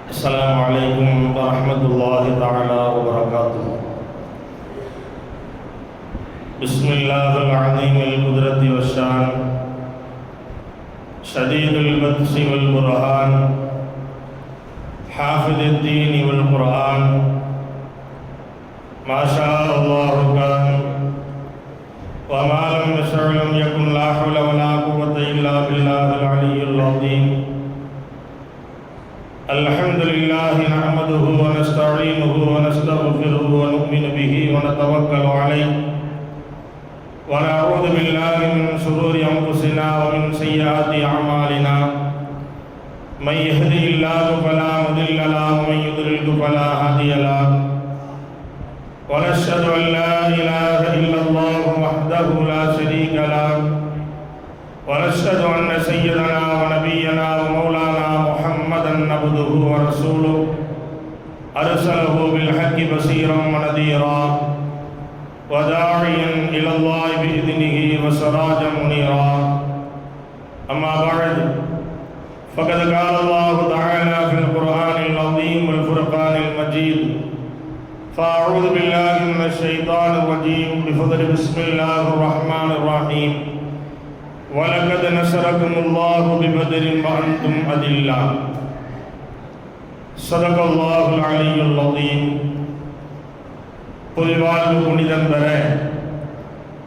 السلام عليكم ورحمة الله تعالى وبركاته. بسم الله العظيم القدرة والشان شديد البطش والبرهان حافظ الدين والقرآن ما شاء الله كان وما لم يشأ لم يكن لا حول ولا قوة إلا بالله العلي العظيم. الحمد لله نحمده ونستعينه ونستغفره ونؤمن به ونتوكل عليه ونعوذ بالله من شرور أنفسنا ومن سيئات أعمالنا. من يهده الله فلا مضل له ومن يضلل فلا هادي له. ونشهد أن لا إله إلا الله وحده لا شريك له. ونشهد أن سيدنا ونبينا ومولانا محمدا عبده ورسوله أرسله بالحق بشيرا ونذيرا وداعيا إلى الله بإذنه وسراجا منيرا. أما بعد فقد قال الله تعالى في القرآن العظيم والفرقان المجيد فأعوذ بالله من الشيطان الرجيم بفضل بسم الله الرحمن الرحيم. وَلَقَدْ نَصَرَكُمُ اللَّهُ بِبَدْرٍ وَأَنْتُمْ أَذِلَّةٌ. صدق الله العلي العظيم. புதிவாழ்வு புனிதம் பெற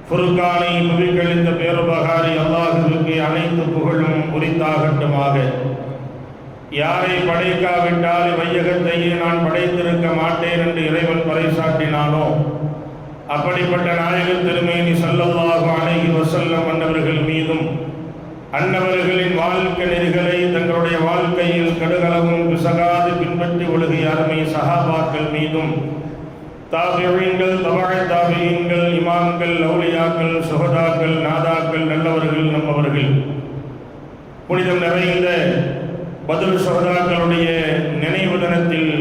ஃபுர்கானை புவிக்கழித்த பேருபகாரி அல்லாஹுவுக்கு அனைத்து புகழும் உரித்தாகட்டுமாக. யாரை படைக்காவிட்டால் வையகத்தையே நான் படைத்திருக்க மாட்டேன் என்று இறைவன் பறைசாட்டினானோ அப்படிப்பட்ட நாயகர் திருமேனி ஸல்லல்லாஹு அலைஹி வஸல்லம் அன்னவர்கள் மீதும் அன்னவர்களின் வாழ்க்கை நெறிகளை தங்களுடைய வாழ்க்கையில் கடுகளவும் பிசகாது பின்பற்றி ஒழுகிய அருமை சஹாபாக்கள் மீதும் தாபிஈன்கள் தபஅத் தாபிஈன்கள் இமாம்கள் அவுலியாக்கள் சுஹதாக்கள் நாதாக்கள் நல்லவர்கள் நம்மவர்கள் புனிதம் நிறைந்த பத்ர் சுஹதாக்களுடைய நினைவு தினத்தில்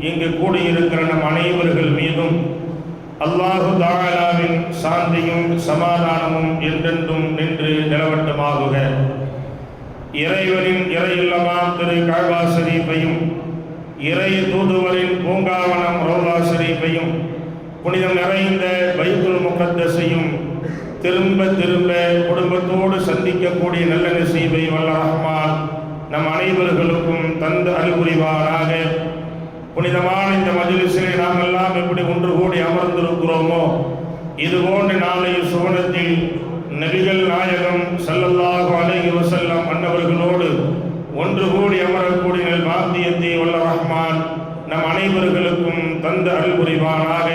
இங்கு கூடியிருக்கிற நம் அனைவர்கள் மீதும் அல்லாஹு தஆலாவின் சாந்தியும் சமாதானமும் என்றென்றும் நின்று நிலவட்டமாகுக. இறைவனின் இறையில்லமாம் திரு கஅபா ஷரீஃபையும் இறை தூதுவரின் பூங்காவனம் ரௌலா ஷரீஃபையும் புனிதம் நிறைந்த பைத்துல் முகத்தஸையும் திரும்ப திரும்ப குடும்பத்தோடு சந்திக்கக்கூடிய நல்ல நசீபை வல்ல ரஹ்மான் நம் அனைவர்களுக்கும் தந்து அருள்புரிவானாக. புனிதமான இந்த மஜ்லிஸிலே நாம் எல்லாம் எப்படி ஒன்று கூடி அமர்ந்திருக்கிறோமோ இதுபோன்று நாளைய சுவனத்தில் நபிகள் நாயகம் ஸல்லல்லாஹு அலைஹி வஸல்லம் அன்னவர்களோடு ஒன்று கூடி அமரக்கூடிய பாக்கியத்தை வல்ல ரஹ்மான் நம் அனைவர்களுக்கும் தந்து அருள் புரிவானாக.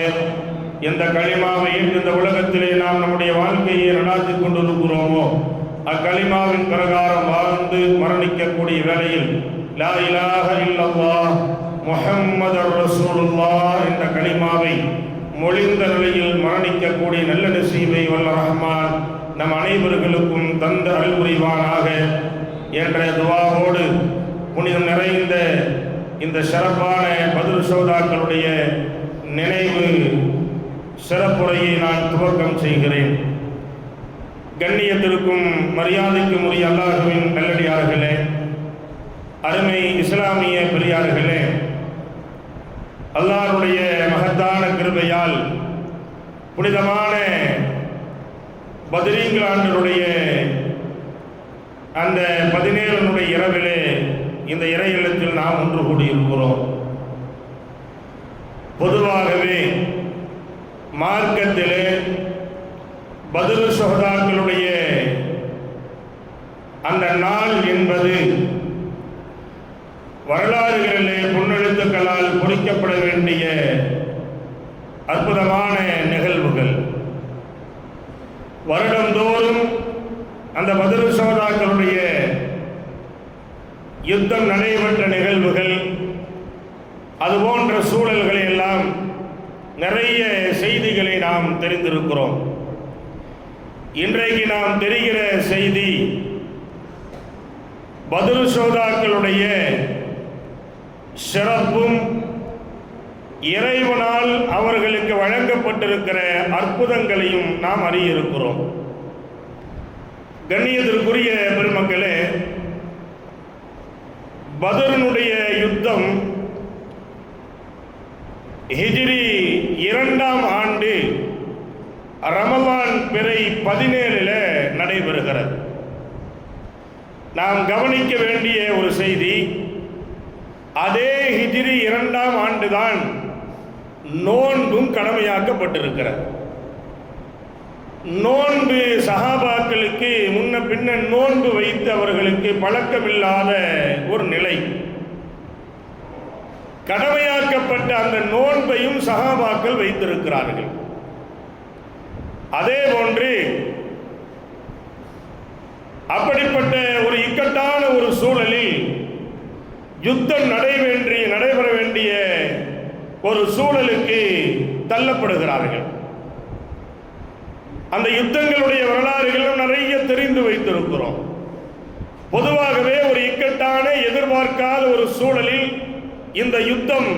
எந்த களிமாவை இந்த உலகத்திலே நாம் நம்முடைய வாழ்க்கையை நடாத்தி கொண்டிருக்கிறோமோ அக்களிமாவின் பிரகாரம் வாழ்ந்து மரணிக்கக்கூடிய வேளையில் லா இலாஹ இல்லல்லாஹ் முஹம்மதுர் ரசூலுல்லாஹ் என்ற கலிமாவை மொழிந்த நிலையில் மரணிக்கக்கூடிய நல்ல நசீபை வல்ல ரஹ்மான் நம் அனைவர்களுக்கும் தந்து அருள் புரிவானாக என்ற துஆவோடு புனிதம் நிறைந்த இந்த சிறப்பான பத்ர் ஷஹதாக்களுடைய நினைவு சிறப்புரையை நான் துவக்கம் செய்கிறேன். கண்ணியத்திற்கும் மரியாதைக்கும் உரிய அல்லாஹ்வின் நல்லடியார்களே, அருமை இஸ்லாமிய பெரியார்களே, அல்லாஹ்வுடைய மகத்தான கிருபையால் புனிதமான பத்ரீன்கள் ஆண்டினுடைய அந்த 17 இரவிலே இந்த இறை இல்லத்தில் நாம் ஒன்று கூடியிருக்கிறோம். பொதுவாகவே மார்க்கத்திலே பத்ர் ஷஹதாக்களுடைய அந்த நாள் என்பது வரலாறுகளிலே பொன்னெழுத்துக்களால் பொறிக்கப்பட வேண்டிய அற்புதமான நிகழ்வுகள். வருடந்தோறும் அந்த பத்ர் ஷஹதாக்களுடைய யுத்தம் நடைபெற்ற நிகழ்வுகள் அதுபோன்ற சூழல்களை எல்லாம் நிறைய செய்திகளை நாம் தெரிந்திருக்கிறோம். இன்றைக்கு நாம் தெரிகிற செய்தி பத்ர் ஷஹதாக்களுடைய சிறப்பும் இறைவனால் அவர்களுக்கு வழங்கப்பட்டிருக்கிற அற்புதங்களையும் நாம் அறிய இருக்கிறோம். கண்ணியத்திற்குரிய பெருமக்களே, பத்ருடைய யுத்தம் ஹிஜ்ரி 2ஆம் ஆண்டு ரமலான் பிறை 17 நடைபெறுகிறது. நாம் கவனிக்க வேண்டிய ஒரு செய்தி, அதே ஹிஜ்ரி 2ஆம் ஆண்டுதான் நோன்பும் கடமையாக்கப்பட்டிருக்கிறது. நோன்பு சஹாபாக்களுக்கு முன்ன பின்ன நோன்பு வைத்து அவர்களுக்கு பழக்கமில்லாத ஒரு நிலை. கடமையாக்கப்பட்ட அந்த நோன்பையும் சஹாபாக்கள் வைத்திருக்கிறார்கள். அதே போன்று அப்படிப்பட்ட ஒரு இக்கட்டான ஒரு சூழலில் யுத்தம் நடைபெற வேண்டிய ஒரு சூழலுக்கு தள்ளப்படுகிறார்கள். அந்த யுத்தங்களுடைய வரலாறுகளும் நிறைய தெரிந்து வைத்திருக்கிறோம். பொதுவாகவே ஒரு இக்கட்டான எதிர்பார்க்காத ஒரு சூழலில் இந்த யுத்தம்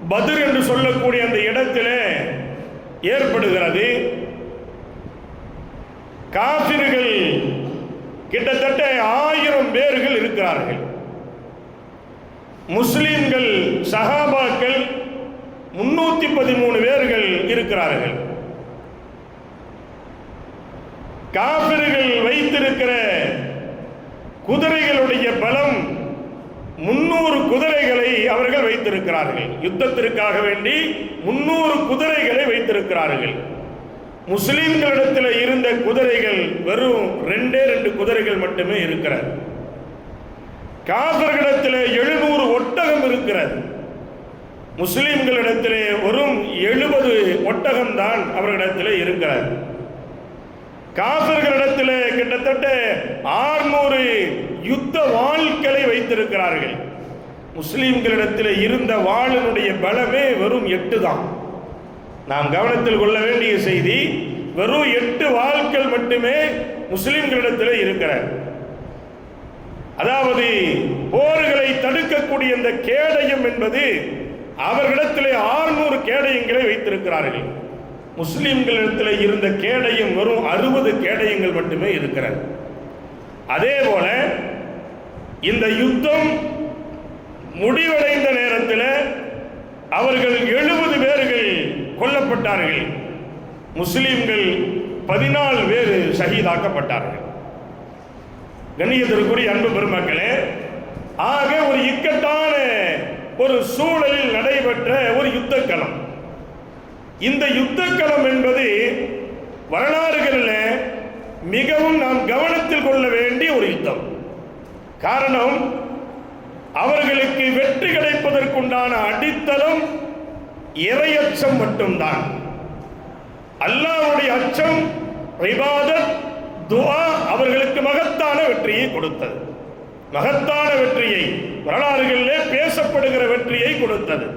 பத்ர் என்று சொல்லக்கூடிய அந்த இடத்திலே ஏற்படுகிறது. காஃபிர்கள் கிட்டத்தட்ட 1000 பேர்கள் இருக்கிறார்கள். முஸ்லிம்கள் சஹாபாக்கள் 313 பேர்கள் இருக்கிறார்கள். காஃபிர்கள் வைத்திருக்கிற குதிரைகளுடைய பலம் 300 குதிரைகளை அவர்கள் வைத்திருக்கிறார்கள். யுத்தத்திற்காக வேண்டி 300 குதிரைகளை வைத்திருக்கிறார்கள். முஸ்லிம்களிடத்தில் இருந்த குதிரைகள் வெறும் 2 குதிரைகள் மட்டுமே இருக்கிறது. காஃபிர்களிடத்தில் 700 ஒட்டகம் இருக்கிறது. முஸ்லிம்களிடத்திலே வெறும் 70 ஒட்டகம் தான் அவர்களிடத்தில் இருக்கிறது. காஃபிர்களிடத்தில் கிட்டத்தட்ட 600 யுத்த வாள்களை வைத்திருக்கிறார்கள். முஸ்லிம்களிடத்தில் இருந்த வாளினுடைய பலமே வெறும் 8 தான். நாம் கவனத்தில் கொள்ள வேண்டிய செய்தி, வெறும் 8 வாள்கள் மட்டுமே முஸ்லிம்களிடத்தில் இருக்கிறது. அதாவது போர்களை தடுக்கக்கூடிய இந்த கேடயம் என்பது அவர்களிடத்திலே 600 கேடயங்களை வைத்திருக்கிறார்கள். முஸ்லிம்களிடத்தில் இருந்த கேடயம் வெறும் 60 கேடயங்கள் மட்டுமே இருக்கிறது. அதே போல இந்த யுத்தம் முடிவடைந்த நேரத்தில் அவர்கள் 70 பேர்கள் கொல்லப்பட்டார்கள். முஸ்லிம்கள் 14 பேர் ஷஹீதாக்கப்பட்டார்கள். கண்ணியத்திற்குரிய அன்பு பெருமக்களே, ஆக ஒரு இக்கட்டான ஒரு சூழலில் நடைபெற்ற ஒரு யுத்த களம். இந்த யுத்த களம் என்பது வரலாறுகளில் மிகவும் நாம் கவனத்தில் கொள்ள வேண்டிய ஒரு யுத்தம். காரணம், அவர்களுக்கு வெற்றி கிடைப்பதற்குண்டான அடித்தளம் இறையச்சம் மட்டும்தான். அல்லாஹ்வுடைய அச்சம், இபாதத், துஆ அவர்களுக்கு மகத்தான வெற்றியை கொடுத்தது. மகத்தான வெற்றியை, வரலாறுகளிலே பேசப்படுகிற வெற்றியை கொடுத்தது.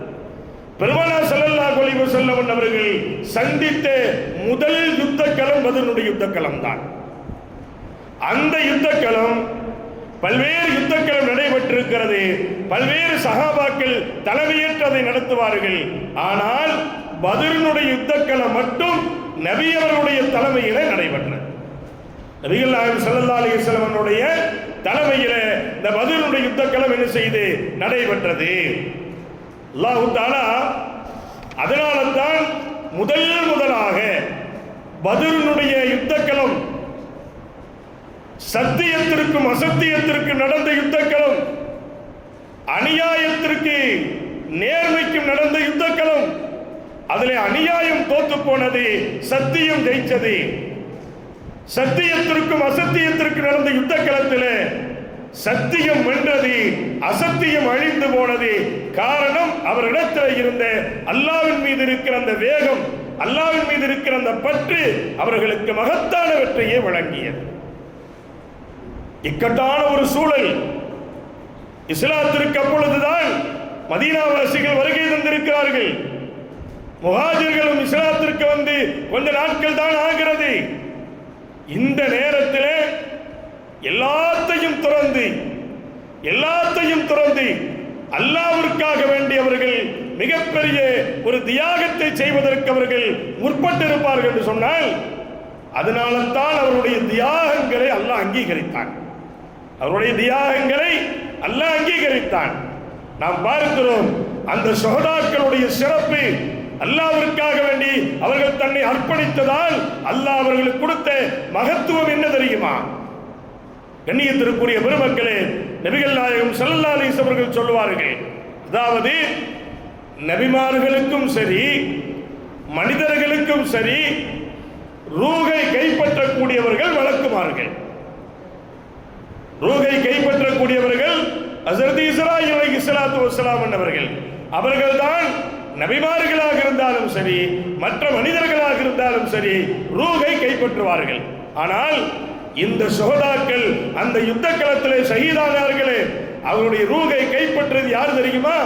பெருமானார் ஸல்லல்லாஹு அலைஹி வஸல்லம் அவர்கள் சந்தித்த முதல் யுத்த களம் பத்ருடைய யுத்த களம் தான். அந்த யுத்த களம், பல்வேறு யுத்த களம் நடைபெற்றிருக்கிறது. பல்வேறு சஹாபாக்கள் தலைமையேற்றதை நடத்துவார்கள். ஆனால் பத்ருடைய யுத்த களம் மட்டும் நபி அவர்களுடைய தலைமையிலே நடைபெற்றது. நபிகள் நாயகம் ஸல்லல்லாஹு அலைஹி வஸல்லம் அவருடைய தலைமையிலே இந்த பத்ருடைய யுத்த களம் என்ன செய்து நடைபெற்றது. அல்லாஹ் தஆலா அதனால தான் முதலாக பத்ருடைய யுத்த களம் சத்தியத்திற்கும் அசத்தியத்திற்கும் நடந்த யுத்த களம், அநியாயத்திற்கு நேர்மைக்கும் நடந்த யுத்த களம். அதிலே அநியாயம் தோத்து போனது, சத்தியம் ஜெயிச்சது. சத்தியத்திற்கும் அசத்தியத்திற்கு நடந்த யுத்த களத்தில் சத்தியம் வென்றது, அசத்தியம் அழிந்து போனது. காரணம், அவரிடத்தில் இருந்த அல்லாஹ்வின் மீது இருக்கிற அந்த வேகம், அல்லாஹ்வின் மீது இருக்கிற அந்த பற்று அவர்களுக்கு மகத்தான வெற்றியை வழங்கியது. இக்கட்டான ஒரு சூழல். இஸ்லாத்திற்கு அப்பொழுதுதான் மதீனாவாசிகள் வருகை தந்திருக்கிறார்கள். முஹாஜிர்களும் இஸ்லாத்திற்கு வந்து கொஞ்ச நாட்கள் தான் ஆகிறது. இந்த நேரத்தில் எல்லாத்தையும் துறந்து அல்லாஹ்விற்காக வேண்டியவர்கள் மிகப்பெரிய ஒரு தியாகத்தை செய்வதற்கு அவர்கள் முற்பட்டிருப்பார்கள் என்று சொன்னால், அதனால தான் அவருடைய தியாகங்களை அல்லாஹ் அங்கீகரித்தான். அவருடைய தியாகங்களை அல்லாஹ் அங்கீகரித்தான். நாம் பார்க்கிறோம், அந்த ஷுஹதாக்களுடைய சிறப்பு, அல்லாஹ்விற்காக வேண்டி அவர்கள் தன்னை அர்ப்பணித்ததால் அல்லாஹ் அவர்களுக்கு கொடுத்த மகத்துவம் என்ன தெரியுமா? கண்ணியத்திற்குரிய பெருமக்களே, நபிகள் நாயகம் ஸல்லல்லாஹு அலைஹி வஸல்லம் அவர்கள் சொல்லுவார்கள், அதாவது நபிமார்களுக்கும் சரி மனிதர்களுக்கும் சரி ரூஹை கைப்பற்றக்கூடியவர்கள் வழக்குமார்கள். ரூஹை கைப்பற்றக்கூடியவர்கள் ஹஸரத் இஸ்ராயீல் அலைஹிஸ்ஸலாத்து வஸ்ஸலாம் என்பவர்கள். அவர்கள்தான் நபிமார்களாக இருந்தாலும் சரி மற்ற மனிதர்களாக இருந்தாலும் சரி ரூஹை கைப்பற்றுவார்கள். ஆனால் இந்த ஷுஹதாக்கள் அந்த யுத்த களத்திலே ஷஹீதானார்களே, அவருடைய ரூஹை கைப்பற்றியது யார் தெரியுமா?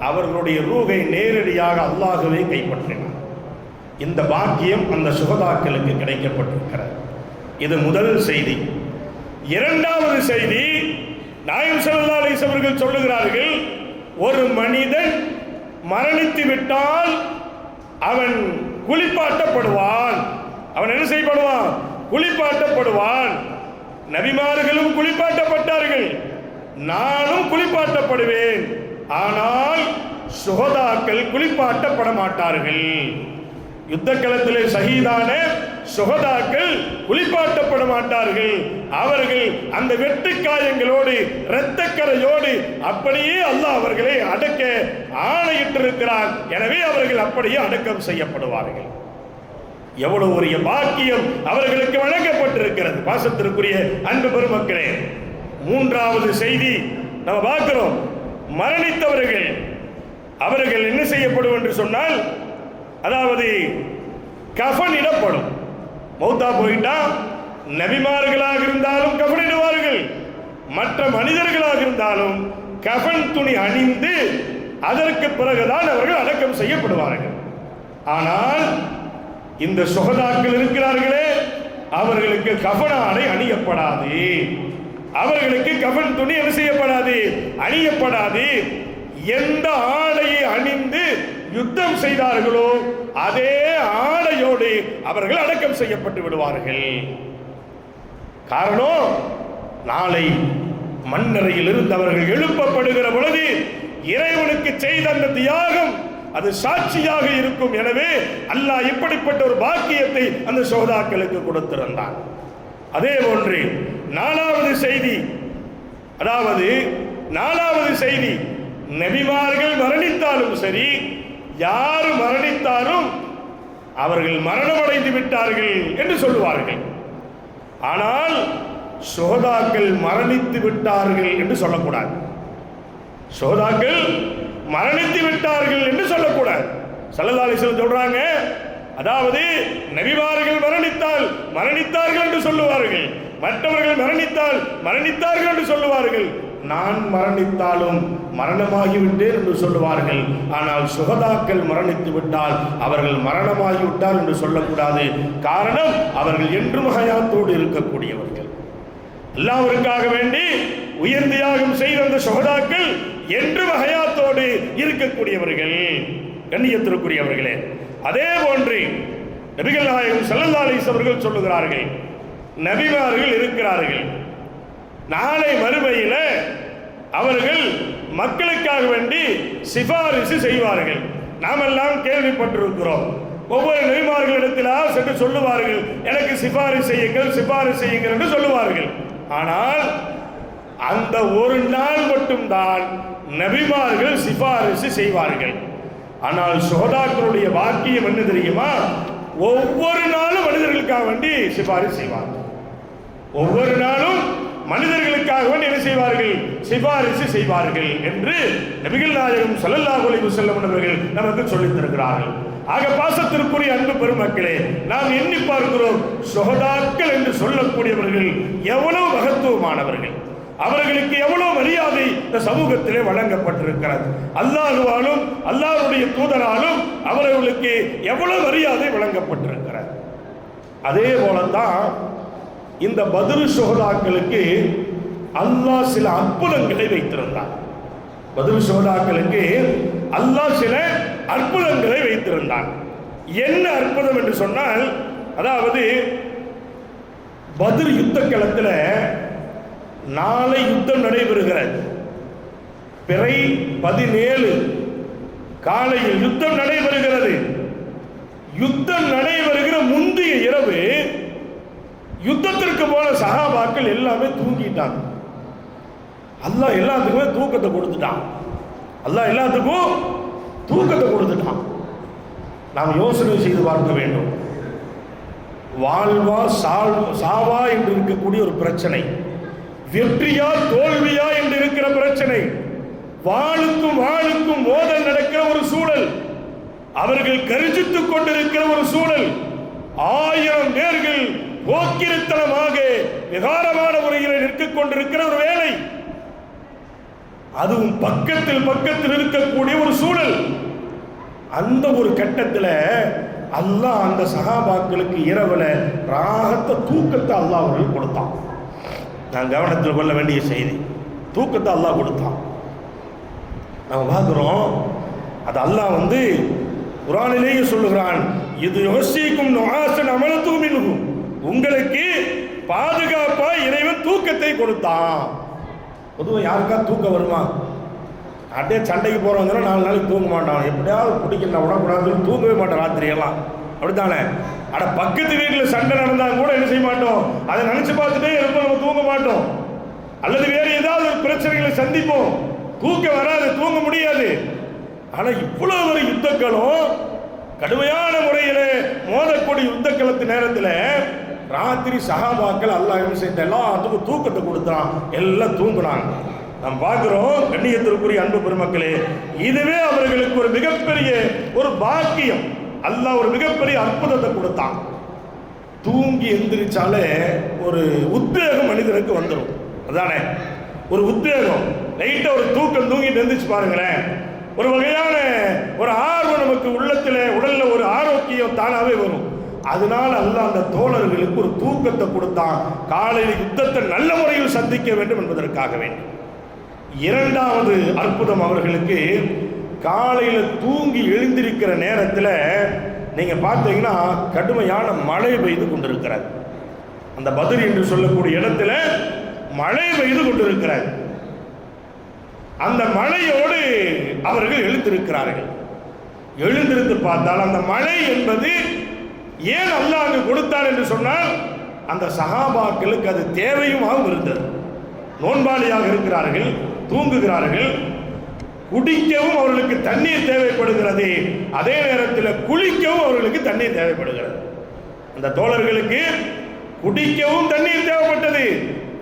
அவர்களுடைய ரூஹை நேரடியாக அல்லாஹ்வே கைப்பற்றினார். இந்த பாக்கியம் அந்த ஷுஹதாக்களுக்கு கிடைக்கப்பட்டிருக்கிறது. இது முதல் செய்தி. இரண்டாவது செய்தி, நாயகம் ஸல்லல்லாஹு அலைஹி வஸல்லம் அவர்கள் சொல்லுகிறார்கள், ஒரு மனிதன் மரணித்து விட்டால் அவன் குளிப்பாட்டப்படுவான். அவன் என்ன செய்யப்படுவான்? குளிப்பாட்டப்படுவான். நபிமார்களும் குளிப்பாட்டப்பட்டார்கள், நானும் குளிப்பாட்டப்படுவேன். ஆனால் ஷுஹதாக்கள் குளிப்பாட்டப்பட மாட்டார்கள். யுத்த களத்திலே ஷஹீதான ஷுஹதாக்கள் குளிப்பாட்டப்பட மாட்டார்கள். அவர்கள் அந்த வெட்டுக்காயங்களோடு இரத்தக்கரையோடு அப்படியே அல்லாஹ் அவர்களை அடக்க ஆணையிட்டிருக்கிறார். எனவே அவர்கள் அப்படியே அடக்கம் செய்யப்படுவார்கள். எவ்வளவு ஒரு பாக்கியம் அவர்களுக்கு வழங்கப்பட்டிருக்கிறது. பாசத்திற்குரிய அன்பு பெருமக்களே, மூன்றாவது செய்தி நம்ம பார்க்கிறோம். மரணித்தவர்கள் அவர்கள் என்ன செய்யப்படும் என்று சொன்னால், அதாவது கஃனிடப்படும். மௌத்தா போயிட்டா நபிமார்களாக இருந்தாலும் கஃனிடுவார்கள், மற்ற மனிதர்களாக இருந்தாலும் கஃன் துணி அணிந்து அதற்கு பிறகுதான் அவர்கள் அடக்கம் செய்யப்படுவார்கள். ஆனால் இந்த ஷுஹதாக்கள் இருக்கிறார்களே, அவர்களுக்கு கஃன் ஆடை அணியப்படாது. அவர்களுக்கு கஃன் துணி என்ன செய்யப்படாது? அணியப்படாது. எந்த ஆடையை அணிந்து யுத்தம் செய்தார்களோ அதே ஆடையோடு அவர்கள் அடக்கம் செய்யப்பட்டு விடுவார்கள். காரணம், நாளை மண்ணறையில் இருந்து அவர்கள் எழுப்பப்படுகிற பொழுது இறைவனுக்கு செய்த அந்த தியாகம் அது சாட்சியாக இருக்கும். எனவே அல்லாஹ் இப்படிப்பட்ட ஒரு பாக்கியத்தை அந்த ஷுஹதாக்களுக்கு கொடுத்திருந்தான். அதே போன்று நாலாவது செய்தி, அதாவது நாலாவது செய்தி, நபிமார்கள் மரணித்தாலும் சரி யார் மரணித்தாலும் அவர்கள் மரணமடைந்து விட்டார்கள் என்று சொல்லுவார்கள். ஆனால் ஷுஹதாக்கள் மரணித்து விட்டார்கள் என்று சொல்லக்கூடாது. ஷுஹதாக்கள் மரணித்து விட்டார்கள் என்று சொல்லக்கூடாது. ஸல்லல்லாஹு அலைஹி வஸல்லம் சொல்றாங்க, அதாவது நபிமார்கள் மரணித்தால் மரணித்தார்கள் என்று சொல்லுவார்கள், மற்றவர்கள் மரணித்தால் மரணித்தார்கள் என்று சொல்லுவார்கள். நான் மரணித்தாலும் மரணமாகிவிட்டேன் என்று சொல்லுவார்கள். ஆனால் ஷுஹதாக்கள் மரணித்து விட்டால் அவர்கள் மரணமாகிவிட்டார் என்று சொல்லக்கூடாது. காரணம், அவர்கள் என்றும் ஹயாத்தோடு இருக்கக்கூடியவர்கள். அல்லாஹ்விற்காக வேண்டி உயர் தியாகம் செய்த அந்த ஷுஹதாக்கள் என்றும் ஹயாத்தோடு இருக்கக்கூடியவர்கள். கண்ணியத்திற்குரியவர்களே, அதே போன்று நபிகள் நாயகம் ஸல்லல்லாஹு அலைஹி வஸல்லம் அவர்கள் சொல்லுகிறார்கள், நபிமார்கள் இருக்கிறார்கள், நாளை மறுமையில அவர்கள் மக்களுக்காக வேண்டி சிபாரிசு செய்வார்கள். நாமெல்லாம் கேள்விப்பட்டிருக்கிறோம். ஒவ்வொரு நபிமார்களிடத்தில் சென்று சொல்லுவார்கள், எனக்கு சிபாரிசு செய்யுங்கள் சிபாரிசு செய்யுங்கள் என்று சொல்லுவார்கள். ஆனால் அந்த ஒரு நாள் மட்டும்தான் நபிமார்கள் சிபாரிசு செய்வார்கள். ஆனால் ஷுஹதாக்களுடைய பாக்கியம் என்ன தெரியுமா? ஒவ்வொரு நாளும் மனிதர்களுக்காக வேண்டி சிபாரிசு செய்வார்கள். ஒவ்வொரு நாளும் மனிதர்களுக்காக வேண்டி என்ன செய்வார்கள்? சிபாரிசு செய்வார்கள் என்று நபிகள் நாயகம் ஸல்லல்லாஹு அலைஹி வஸல்லம் அவர்கள் நமக்கு சொல்லித் தருகிறார்கள். ஆக பாசத்திற்குரிய அன்பு பெருமக்களே, நாம் எண்ணி பார்க்கிறோம், ஷுஹதாக்கள் என்று சொல்லக்கூடியவர்கள் எவ்வளவு மகத்துவமானவர்கள், அவர்களுக்கு எவ்வளவு மரியாதை இந்த சமூகத்திலே வழங்கப்பட்டிருக்கிறது. அல்லாஹ்வாலும் அல்லாஹ்வுடைய தூதராலும் அவர்களுக்கு எவ்வளவு மரியாதை வழங்கப்பட்டிருக்கிறது. அதே போலதான் இந்த பத்ர் ஷுஹதாக்களுக்கு அல்லாஹ் சில அற்புதங்களை வைத்திருந்தார். பத்ர் ஷுஹதாக்களுக்கு அல்லாஹ் சில அற்புதங்களை வைத்திருந்தான். என்ன அற்புதம் என்று சொன்னால், அதாவது பத்ர் யுத்த களத்தில் நாளை யுத்தம் நடைபெறுகிறது. பிறை 17 காலையில் யுத்தம் நடைபெறுகிறது. யுத்தம் நடைபெறுகிற முந்தைய இரவு யுத்தத்திற்கு போன சஹாபாக்கள் எல்லாமே தூங்கிட்டாங்க. அல்லாஹ் எல்லாத்துக்குமே தூக்கத்தை கொடுத்துட்டான். அல்லாஹ் எல்லாத்துக்கும் தூக்கத்தை கொடுத்துட்டான். நாம் யோசனை செய்து பார்க்க வேண்டும். வாழ்வா சாவா என்று இருக்கக்கூடிய ஒரு பிரச்சனை, வெற்றியா தோல்வியா என்று இருக்கிற பிரச்சனை, வாளுக்கும் வாளுக்கும் மோதல் நடக்கிற ஒரு சூழல், அவர்கள் கர்ஜித்துக் கொண்டிருக்கிற ஒரு சூழல், 1000 பேர்கள் போக்கிரித்தனமாக விகாரமான முறையில் நிற்கக் கொண்டிருக்கிற ஒரு வேலை, அதுவும் பக்கத்தில் இருக்கக்கூடிய ஒரு சூழல். அந்த ஒரு கட்டத்தில் அல்லாஹ் அந்த சஹாபாக்களுக்கு இரவுல ராகத்தை தூக்கத்தை அல்லாஹ் அவர்கள் கொடுத்தான். நான் கவனத்தில் கொள்ள வேண்டிய செய்தி, தூக்கத்தை அல்லாஹ் கொடுத்தான். நம்ம பார்க்கிறோம், அது அல்லாஹ் குர்ஆனிலேயே சொல்லுகிறான், இது யோசிக்கும் நுஆசன் அமலத்தும் மின்ஹு, உங்களுக்கு பாதுகாப்பா இறைவன் தூக்கத்தை கொடுத்தான். பொதுவாக யாருக்கா தூக்கம் வருமா? அப்படியே சண்டைக்கு போகிறவங்க 4 நாளைக்கு தூங்க மாட்டான், எப்படியாவது பிடிக்கணும் விடக்கூடாதுன்னு தூங்கவே மாட்டான் ராத்திரியெல்லாம், அப்படித்தானே? பக்கத்து வீட்டில் சண்டை நடந்தால் கூட என்ன செய்ய மாட்டோம், அதை நினச்சி பார்த்துட்டே இருப்போம், நம்ம தூங்க மாட்டோம். அல்லது வேறு ஏதாவது ஒரு பிரச்சனைகளை சந்திப்போம், தூக்கம் வராது, தூங்க முடியாது. ஆனால் இவ்வளவு ஒரு யுத்தங்களும் கடுமையான முறையில் மோதக்கூடிய யுத்த களத்து நேரத்தில் ராத்திரி சஹாபாக்கள் அல்லாஹ் என்ன செய்த எல்லாத்துக்கும் தூக்கத்தை கொடுத்தான், எல்லாம் தூங்குனாங்க. நாம் பார்க்கிறோம், கண்ணியத்திற்குரிய அன்பு பெருமக்களே, இதுவே அவர்களுக்கு ஒரு மிகப்பெரிய ஒரு பாக்கியம். அல்லாஹ் ஒரு மிகப்பெரிய அற்புதத்தை கொடுத்தான். தூங்கி எந்திரிச்சாலே ஒரு உத்வேகம் மனிதனுக்கு வந்துடும், அதானே? ஒரு உத்வேகம், லைட்டா ஒரு தூக்கம் தூங்கிட்டு எந்திரிச்சு பாருங்களேன், ஒரு வகையான ஒரு ஆர்வம் நமக்கு உள்ளத்தில் உடல்ல ஒரு ஆரோக்கியம் தானாவே வரும். அதனால அல்லாஹ் அந்த தோழர்களுக்கு ஒரு தூக்கத்தை கொடுத்தான், காலையில் யுத்தத்தை நல்ல முறையில் சந்திக்க வேண்டும் என்பதற்காக வேண்டும். இரண்டாவது அற்புதம், அவர்களுக்கு காலையில் தூங்கி எழுந்திருக்கிற நேரத்தில் நீங்க பார்த்தீங்கன்னா கடுமையான மழை பெய்து கொண்டிருக்கிறார். அந்த பத்ர் என்று சொல்லக்கூடிய இடத்துல மழை பெய்து கொண்டிருக்கிறார். அந்த மழையோடு அவர்கள் எழுந்திருக்கிறார்கள். எழுந்திருந்து பார்த்தால் அந்த மழை என்பது ஏன் அல்லாஹ் அங்கு கொடுத்தார் என்று சொன்னால், அந்த சஹாபாக்களுக்கு அது தேவையுமாகவும் இருந்தது. நோன்பாளியாக இருக்கிறார்கள், தூங்குகிறார்கள், குடிக்கவும் அவர்களுக்கு தண்ணீர் தேவைப்படுகிறது, அதே நேரத்தில் குளிக்கவும் அவர்களுக்கு தண்ணீர் தேவைப்படுகிறது. அந்த தோழர்களுக்கு குடிக்கவும் தண்ணீர் தேவைப்பட்டது,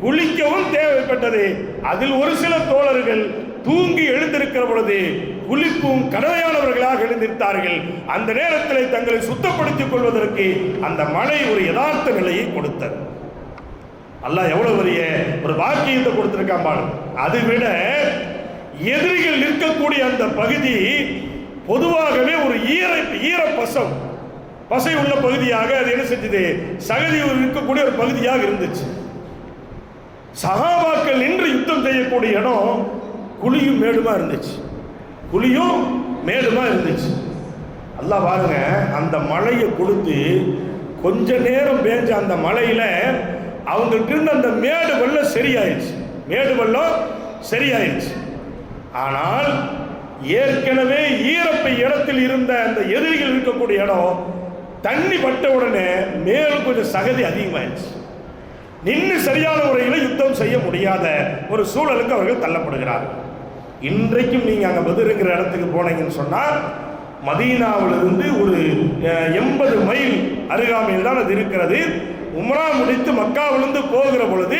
குளிக்கவும் தேவைப்பட்டது. அதில் ஒரு சில தோழர்கள் தூங்கி எழுந்திருக்கிற பொழுது குளிப்பும் கடமையானவர்களாக எழுந்திருத்தார்கள். அந்த நேரத்தில் தங்களை சுத்தப்படுத்திக் கொள்வதற்கு அந்த மழை ஒரு யதார்த்த நிலையை கொடுத்தது. அல்லாஹ் எவ்வளவு பெரிய ஒரு பாக்கியத்தை கொடுத்திருக்கான் பாருங்க. அதை விட எதிரிகள் நிற்கக்கூடிய அந்த பகுதி பொதுவாகவே ஒரு ஈர பசை உள்ள பகுதியாக அது என்ன செஞ்சது, சகதி இருக்கக்கூடிய ஒரு பகுதியாக இருந்துச்சு. சஹாபாக்கள் நின்று யுத்தம் செய்யக்கூடிய இடம் குழியும் மேடுமா இருந்துச்சு, குழியும் மேடுமா இருந்துச்சு. அல்லாஹ் பாருங்க, அந்த மழையை கொடுத்து கொஞ்ச நேரம் பேஞ்ச அந்த மழையில அவங்களுக்கு இருந்த அந்த மேடு வெள்ளம் சரியாயிடுச்சு, மேடு வெள்ளம் சரியாயிடுச்சு. ஆனால் ஏற்கனவே ஈரப்பை இடத்தில் இருந்த அந்த எதிரிகள் இருக்கக்கூடிய இடம் தண்ணி பட்ட உடனே மேலும் கொஞ்சம் சகதி அதிகமாயிடுச்சு. நின்று சரியான முறையில் யுத்தம் செய்ய முடியாத ஒரு சூழலுக்கு அவர்கள் தள்ளப்படுகிறார்கள். இன்றைக்கும் நீங்க அங்க பத்ருங்கிற இடத்துக்கு போனீங்கன்னு சொன்னால், மதீனாவிலிருந்து ஒரு 80 மைல் அருகாமையில் தான் அது இருக்கிறது. உம்ரா முடித்து மக்காவிலிருந்து போகிற பொழுது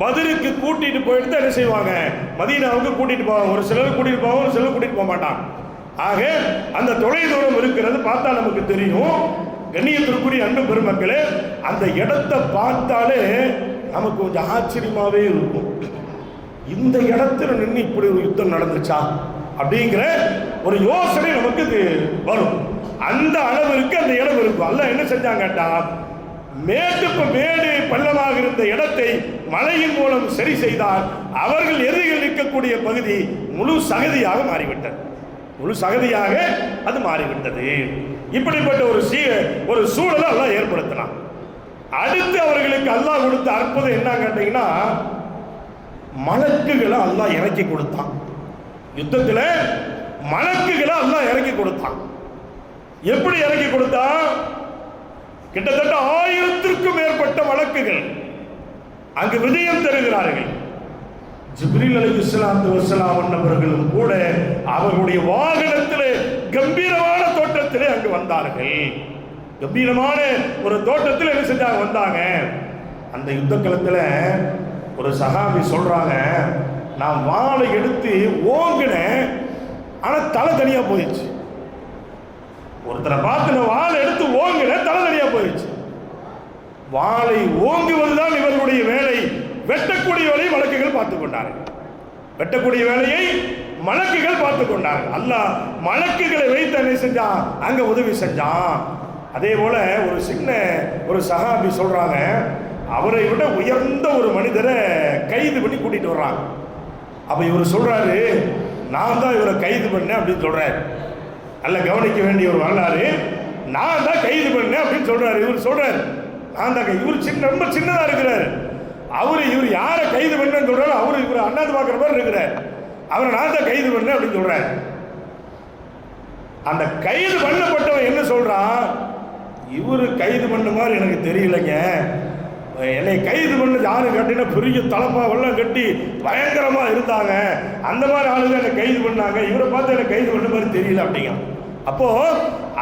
பத்ருக்கு கூட்டிட்டு போயிட்டு என்ன செய்வாங்க, மதீனாவுக்கு கூட்டிட்டு போவாங்க. ஒரு சிலர் கூட்டிட்டு போவாங்க, ஒரு சிலர் கூட்டிட்டு போக மாட்டாங்க. ஆக அந்த தொலை தூரம் இருக்கிறது பார்த்தா நமக்கு தெரியும். கண்ணியத்திற்குரிய அன்பு பெருமக்களே, அந்த இடத்தை பார்த்தாலே நமக்கு கொஞ்சம் ஆச்சரியமாவே இருக்கும். இந்த இடத்துல நின்று இப்படி ஒரு யுத்தம் நடந்துச்சா அப்படிங்கிற ஒரு யோசனை நமக்கு வரும். அந்த அளவிற்கு அந்த இடம் இருக்கும். அல்லாஹ் என்ன செஞ்சாங்கட்டா, மேடு பள்ளமாக இருந்த இடத்தை மழையின் மூலம் சரி செய்தால் அவர்கள் எதிரிகள் நிற்கக்கூடிய பகுதி முழு சகதியாக மாறிவிட்டது, முழு சகதியாக அது மாறிவிட்டது. இப்படிப்பட்ட ஒரு சூழலை அல்லாஹ் ஏற்படுத்தினான். அடுத்து அவர்களுக்கு அல்லாஹ் கொடுத்த அற்புதம் என்ன கேட்டீங்கன்னா, மலக்குகளை அல்லாஹ் இறக்கி கொடுத்தான். யுத்தத்தில் மலக்குகளை அல்லாஹ் இறக்கி கொடுத்தான். எப்படி இறக்கி கொடுத்தான்? கிட்டத்தட்ட 1000க்கும் மேற்பட்ட மலக்குகள் அங்கு விஜயம் தருகிறார்கள். ஜிப்ரீல் அலைஹிஸ்ஸலாத்து வஸ்ஸலாம் அன்னவர்களும் கூட அவர்களுடைய வாகனத்திலே கம்பீரமான தோற்றத்திலே அங்கு வந்தார்கள். கம்பீரமான ஒரு தோட்டத்தில் என்ன செஞ்சாங்க? வந்தாங்க. அந்த யுத்த களத்தில் ஒரு சஹாபி சொல்றாங்க, நான் வாளை எடுத்து ஓங்கினேன், ஆனா தலை தனியா போயிடுச்சு. ஒருத்தரை பார்த்து நான் வாளை எடுத்து ஓங்கினேன், தலை தனியா போயிடுச்சு. வாளை ஓங்குவதுதான் இவர்களுடைய வேலை. வெட்டக்கூடிய வேலையை மலக்குகள் பார்த்துக் கொண்டார்கள். வெட்டக்கூடிய வேலையை மலக்குகள் பார்த்துக் கொண்டார்கள். அல்லாஹ் மலக்குகளை வைத்து என்ன செஞ்சான்? அங்க உதவி செஞ்சான். அதே போல ஒரு சஹாபி சொல்றாங்க, அவரை விட உயர்ந்த ஒரு மனிதரை கைது பண்ணி கூட்டிட்டு வர்றாங்க. அப்ப இவர் சொல்றாரு, நான் தான் இவரை கைது பண்ணேன் அப்படின்னு சொல்றாரு. நல்ல கவனிக்க வேண்டிய ஒரு வரலாறு. நான் தான் கைது பண்ணேன் அப்படின்னு சொல்றாரு. இவர் சொல்றாரு, நான் தான். இவர் ரொம்ப சின்னதா இருக்கிறாரு. இவர் யாரை கைது பண்ணேன்னு சொல்றாரு. இவர் அண்ணாந்து பார்க்குற மாதிரி இருக்கிறார். அவரை நான் தான் கைது பண்ணேன் அப்படின்னு சொல்றாரு. அந்த கைது பண்ணப்பட்டவன் என்ன சொல்றான்? இவர் கைது பண்ண மாதிரி எனக்கு தெரியலைங்க. என்னை கைது பண்ணது யாரு கேட்டீங்கன்னா பெரிய தலப்பா வெள்ளம் கட்டி பயங்கரமா இருந்தாங்க. அந்த மாதிரி ஆளுங்க என்னை கைது பண்ணாங்க. இவரை பார்த்து என்னை கைது பண்ண மாதிரி தெரியல அப்படிங்க. அப்போ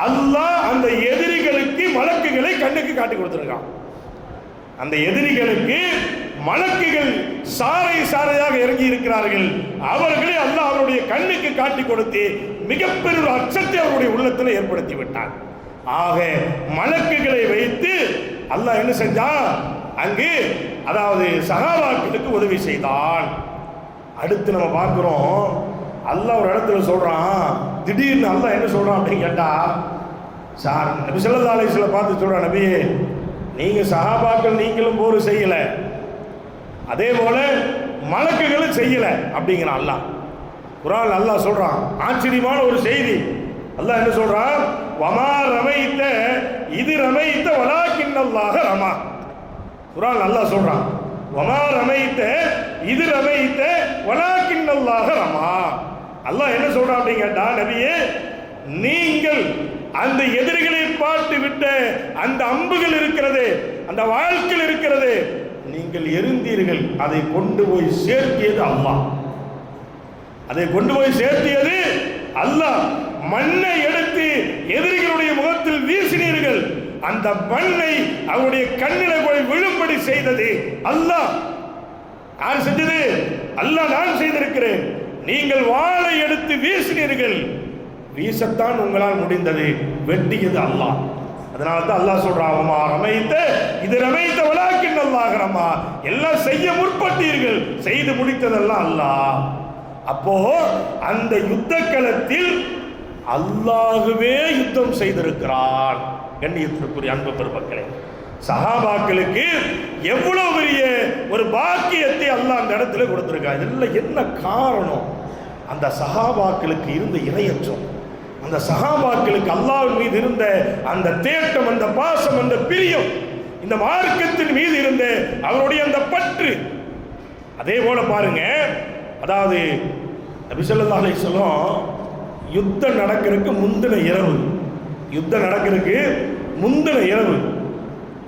அல்லாஹ் அந்த எதிரிகளுக்கு மலக்குகளை கண்ணுக்கு காட்டி கொடுத்துருக்கான். அந்த எதிரிகளுக்கு மலக்குகள் சாறை சாறையாக இறங்கி இருக்கிறார்கள். அவர்களை அல்லாஹ் அவருடைய கண்ணுக்கு காட்டி கொடுத்து மிகப்பெரிய ஒரு அச்சத்தை அவருடைய உள்ளத்தில் ஏற்படுத்தி விட்டான். ஆக மலக்குகளை வைத்து அல்லாஹ் என்ன செஞ்சான்? அங்கு அதாவது சஹாபாக்களுக்கு உதவி செய்தான். அடுத்து நம்ம பார்க்கிறோம், அல்லாஹ் ஒரு இடத்துல சொல்றான், திடீர்னு அல்லாஹ் என்ன சொல்றான் அப்படின்னு கேட்டா, சார் நபி ஸல்லல்லாஹு அலைஹி வஸல்லம் பார்த்து சொல்றான், நபியே நீங்க சஹாபாக்கள் நீங்களும் போர் செய்யல, அதே போல மலக்குகளும் செய்யல அப்படிங்கிறான் அல்லாஹ். குர்ஆன் அல்லாஹ் சொல்றான் ஆச்சரியமான ஒரு செய்தி. அல்லாஹ் என்ன சொல்றான்? வமா ரமைத்த இது ரமைத்த வலாக்கின்னல்லாஹ ரமா. குர்ஆன் அல்லாஹ் சொல்றான், வமா ரமைத்த இது ரமைத்த வலாக்கின்னல்லாஹ ரமா. அல்லாஹ் என்ன சொல்றான் அப்படின்னு கேட்டா, நபியே நீங்கள் அந்த எதிரிகளை பார்த்து விட்ட அந்த அம்புகள் இருக்கிறது, அந்த வாழ்க்கையில் இருக்கிறது, நீங்கள் எரிந்தீர்கள். அதை கொண்டு போய் சேர்த்தியது அல்லாஹ். அதை கொண்டு போய் சேர்த்தியது அல்லாஹ். மண்ணை எடுத்து எதிரிகளுடைய முகத்தில் வீசினீர்கள். அந்த மண்ணை அவருடைய கண்ணிலே போய் விழும்படி செய்தது அல்லாஹ். யார் செஞ்சது? அல்லாஹ் நான் செய்திருக்கிறேன். நீங்கள் வாளை எடுத்து வீசினீர்கள், வீசத்தான் உங்களால் முடிந்தது, வெட்டியது அல்லாஹ். அதனால தான் அல்லாஹ் சொல்றான், ரமைத்த இது ரமைத்த வலாக்கின்னல்லாஹ ரமா. எல்லாம் செய்ய முற்பட்டீர்கள், செய்து முடித்ததெல்லாம் அல்லாஹ். அப்போ அந்த யுத்த களத்தில் அல்லாஹ்வே யுத்தம் செய்திருக்கிறான். கண்ணியத்திற்குரிய அன்பு பெருமக்களே, சஹாபாக்களுக்கு எவ்வளவு பெரிய ஒரு பாக்கியத்தை அல்லாஹ் அந்த இடத்துல கொடுத்திருக்கான். இதெல்லாம் என்ன காரணம்? அந்த சஹாபாக்களுக்கு இருந்த இரையச்சம், அந்த சஹாபாக்களுக்கு அல்லாஹ்வின் மீது இருந்த அந்த தேட்டம், அந்த பாசம், அந்த பிரியம், இந்த மார்க்கத்தின் மீது இருந்த அவருடைய அந்த பற்று. அதே போல பாருங்க, அதாவது நபி ஸல்லல்லாஹு அலைஹி வஸல்லம் யுத்தம் நடக்கிறதுக்கு முந்தின இரவு, யுத்தம் நடக்கிறதுக்கு முந்தின இரவு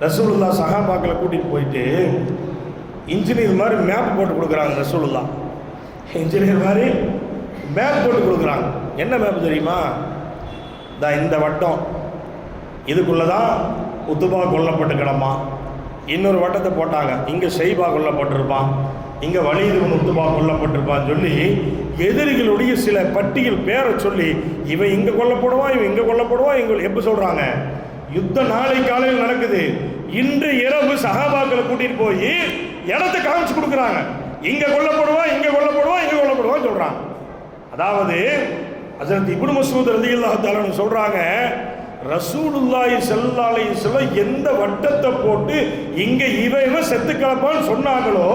ரசூலுல்லாஹ் சஹாபாக்களை கூட்டிட்டு போயிட்டு இன்ஜினியர் மாதிரி மேப் போட்டு கொடுக்குறாங்க. ரசூலுல்லாஹ் இன்ஜினியர் மாதிரி மேப் போட்டு கொடுக்குறாங்க. என்ன மேப் தெரியுமா? இந்த வட்டம் இதுக்குள்ளதான் உத்துபா கொல்லப்பட்டு கிடமா. இன்னொரு வட்டத்தை போட்டாங்க, இங்கே ஷைபா கொல்லப்பட்டிருப்பான், இங்கே வலீது இப்னு உத்பா கொல்லப்பட்டிருப்பான்னு சொல்லி எதிரிகளுடைய சில பட்டியல் பேரை சொல்லி இவன் இங்கே கொல்லப்படுவான், இவன் இங்கே கொல்லப்படுவான். இவங்க எப்போ சொல்கிறாங்க? யுத்தம் நாளை காலையில் நடக்குது, இன்று இரவு சஹாபாக்களை கூட்டிகிட்டு போய் இடத்தை காமிச்சு கொடுக்குறாங்க. இங்கே கொல்லப்படுவான், இங்கே கொல்லப்படுவான், இங்கே கொல்லப்படுவான்னு சொல்கிறாங்க. அதாவது ஹஜ்ரத் இப்னு மஸ்ஊத் ரலியல்லாஹு தஆலா அன்ஹு சொல்கிறாங்க, ரசூலுல்லாஹி ஸல்லல்லாஹு அலைஹி வஸல்லம் எந்த வட்டத்தை போட்டு இங்கே இவன் செத்து கிடப்பான்னு சொன்னாங்களோ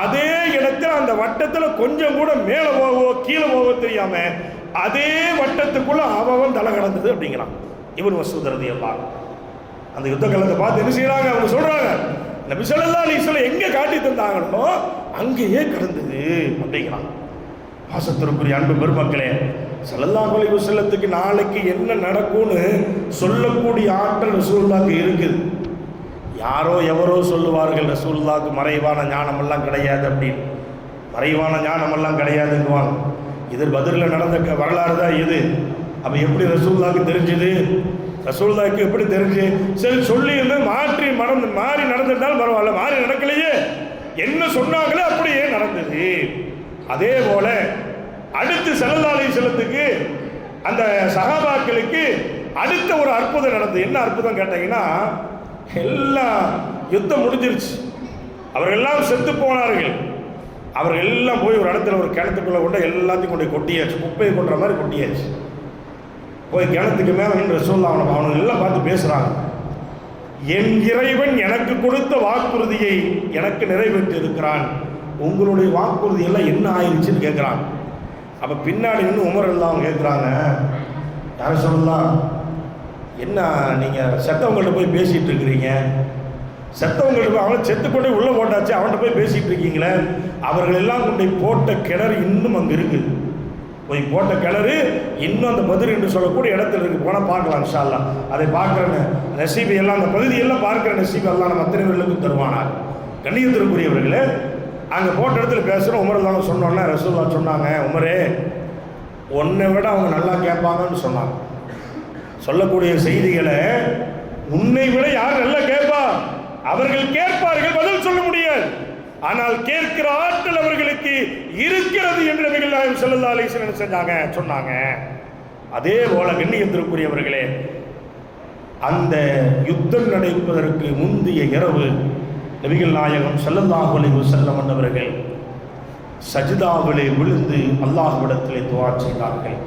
அதே இடத்துல அந்த வட்டத்தில் கொஞ்சம் கூட மேலே போகவோ கீழே போகவோ தெரியாம அதே வட்டத்துக்குள்ள அவன் தலை கடந்தது அப்படிங்கிறான் இப்னு மஸ்ஊத் ரலியல்லாஹு. அந்த யுத்த காலத்தை பார்த்து என்ன செய்யறாங்க? அவங்க சொல்றாங்க, நபி ஸல்லல்லாஹு அலைஹி வஸல்லம் எங்கே காட்டி தந்தாங்களோ அங்கேயே கடந்தது அப்படிங்கிறான். பாசத்திற்குரிய அன்பு பெருமக்களே, ஸல்லல்லாஹு அலைஹி வஸல்லத்துக்கு நாளைக்கு என்ன நடக்கும்னு சொல்லக்கூடிய ஆற்றல் ரசூலுல்லாஹ்க்கு இருக்குது. யாரோ எவரோ சொல்லுவார்கள் ரசூலுல்லாஹ்க்கு மறைவான ஞானமெல்லாம் கிடையாது அப்படின்னு. மறைவான ஞானமெல்லாம் கிடையாதுங்குவாங்க. இது பத்ரில் நடந்த வரலாறு தான் இது. அப்போ எப்படி ரசூலுல்லாஹ்க்கு தெரிஞ்சுது? ரசூலுல்லாஹ்க்கு எப்படி தெரிஞ்சு? சரி சொல்லி இருந்து மாறி நடந்திருந்தாலும் பரவாயில்ல, மாறி நடக்கலையே, என்ன சொன்னாங்களோ அப்படியே நடந்தது. அதே போல அடுத்து ஸல்லல்லாஹு அலைஹி வஸல்லத்துக்கு அந்த சஹாபாக்களுக்கு அடுத்த ஒரு அற்புதம் நடந்தது. என்ன அற்புதம் கேட்டீங்கன்னா, எல்லாம் யுத்தம் முடிஞ்சிருச்சு, அவர்கள் எல்லாம் செத்து போனார்கள். அவர்கள் எல்லாம் போய் ஒரு இடத்துல ஒரு கிணத்துக்குள்ள கொண்டு எல்லாத்தையும் கொண்டு கொட்டியாச்சு, குப்பையை கொட்டுற மாதிரி கொட்டியாச்சு. போய் கிணத்துக்கு மேலே நின்று ரசூலுல்லாஹ் அவனுக்கு எல்லாம் பார்த்து பேசுகிறாங்க. என் இறைவன் எனக்கு கொடுத்த வாக்குறுதியை எனக்கு நிறைவேற்றி இருக்கிறான், உங்களுடைய வாக்குறுதி எல்லாம் என்ன ஆயிடுச்சுன்னு கேட்குறாங்க. அப்போ பின்னாடி நின்று உமர் எல்லாம் கேட்குறாங்க, யாரும் சொல்லலாம், என்ன நீங்கள் செத்தவங்கள்ட்ட போய் பேசிகிட்டு இருக்கிறீங்க, செத்தவங்கள்ட்ட போய் அவனை செத்து கொண்டு உள்ளே போட்டாச்சு, அவன்கிட்ட போய் பேசிகிட்டு இருக்கீங்களே, அவர்கள் எல்லாம் கொண்டு போட்ட கிணறு இன்னும் அங்கே இருக்குது, போய் போட்ட கிணறு இன்னும் அந்த பத்ர் என்று சொல்லக்கூடிய இடத்துல இருக்குது, போனால் பார்க்கலாம் இன்ஷா அல்லாஹ். அதை பார்க்குற நசீபை எல்லாம் அந்த பகுதியெல்லாம் பார்க்குற நசீபை எல்லாம் நம்ம அத்தனை பேர்களுக்கும் தருவானார். கண்ணியத்திற்குரியவர்களே, அங்கே போட்ட இடத்துல பேசுகிறோம். உமர் எல்லாம் சொன்னோன்னே ரசூலுல்லாஹ் சொன்னாங்க, உமரே உன்னை விட அவங்க நல்லா கேட்பாங்கன்னு சொன்னாங்க. சொல்லக்கூடிய செய்திகளை உன்னை விட யார் நல்லா கேட்பா? அவர்கள் கேட்பார்கள், பதில் சொல்ல முடியாது, ஆனால் கேட்கிற ஆற்றல் அவர்களுக்கு இருக்கிறது என்று நபிகள் நாயகம் ஸல்லல்லாஹு அலைஹி வஸல்லம் சொன்னாங்க. அதே போல கண்ணியத்திற்குரியவர்களே, அந்த யுத்தம் நடப்பதற்கு முந்தைய இரவு நபிகள் நாயகம் ஸல்லல்லாஹு அலைஹி வஸல்லம் அவர்கள் சஜ்தாவிலே விழுந்து அல்லாஹ்விடத்திலே துஆ செய்தார்கள்.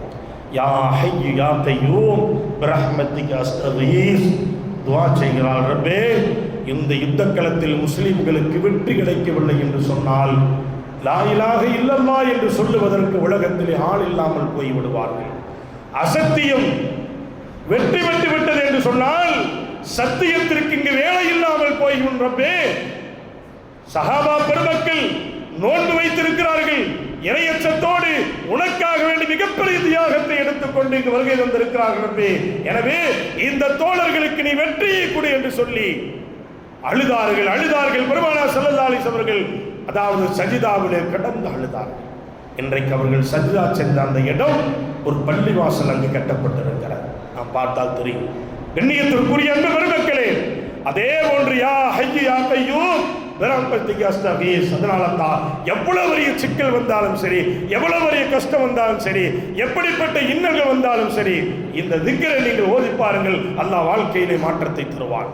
யா ஹய்யு யா கய்யூம் பிரஹ்மத்திக அஸ்தகீஸ். துஆ செய்கிறார், ரப்பே இந்த யுத்த களத்தில் முஸ்லிம்களுக்கு வெற்றி கிடைக்கவில்லை என்று சொன்னால் லா இலாஹ இல்லல்லாஹ் என்று சொல்லுவதற்கு உலகத்திலே ஆள் இல்லாமல் போய்விடுவார்கள். அசத்தியம் வெற்றி பெற்று விட்டது என்று சொன்னால் சத்தியத்திற்கு இங்கு வேலை இல்லாமல் போய்விடும். ரப்பே, சஹாபா பெருமக்கள் நோன்பு வைத்திருக்கிறார்கள், இறையச்சத்தோடு உனக்காக வேண்டி மிகப்பெரிய தியாகத்தை எடுத்துக்கொண்டு இங்கு வருகை தந்திருக்கிறார்கள் ரப்பே, எனவே இந்த தோழர்களுக்கு நீ வெற்றியை கொடு என்று சொல்லி அழுதார்கள். பெருமானார் ஸல்லல்லாஹு அலைஹி வஸல்லம் அவர்கள் அதாவது சஜிதாவிலே கடந்து அழுதார்கள். இன்றைக்கு அவர்கள் சஜிதா சென்ற அந்த இடம் ஒரு பள்ளிவாசல் அங்கு கட்டப்பட்டிருக்கிறது, நாம் பார்த்தால் தெரியும். கண்ணியத்திற்குரிய அன்பு பெருமக்களே, அதே போன்று யா ஹய்யு யா கய்யூம் பிரஹ்மத்திக அஸ்தகீஸ். அதனால தான் எவ்வளவு பெரிய சிக்கல் வந்தாலும் சரி, எவ்வளவு பெரிய கஷ்டம் வந்தாலும் சரி, எப்படிப்பட்ட இன்னல்கள் வந்தாலும் சரி, இந்த திக்ரை நீங்கள் ஓதி பாருங்கள், அல்லாஹ் வாழ்க்கையிலே மாற்றத்தை தருவான்.